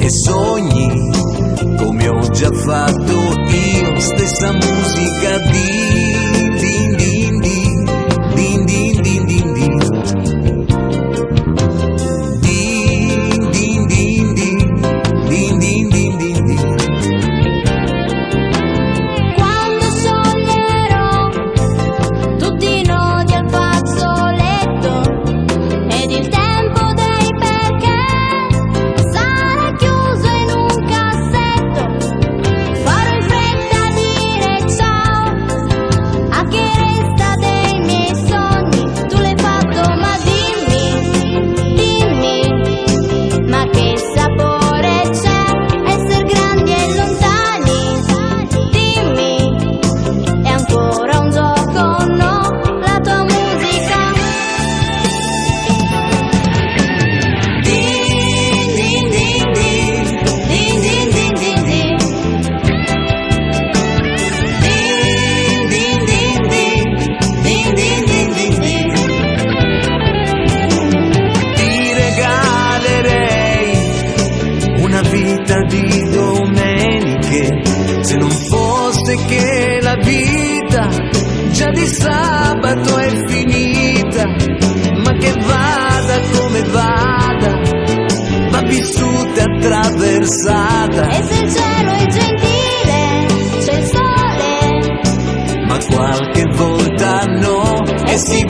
che sogni come ho già fatto io, stessa musica din din din din din din din din din din din din din din din din din. Quando scioglierò tutti i nodi al fazzoletto ed il tempo dei perché sarà chiuso in un cassetto, farò in fretta a dire ciao a chi resta dei miei sogni. Tu l'hai fatto, ma dimmi, ma che sapore c'è essere grandi e lontani? Dimmi, è ancora un gioco o no la tua musica? Din din din din din din din din din din din din din din din. Ti regalerei una vita di domeniche, se non fosse che la vita già di sabato è finita, ma che vada come vada, va vissuta e attraversata. E se il cielo è gentile, c'è il sole. Ma qualche volta no, e si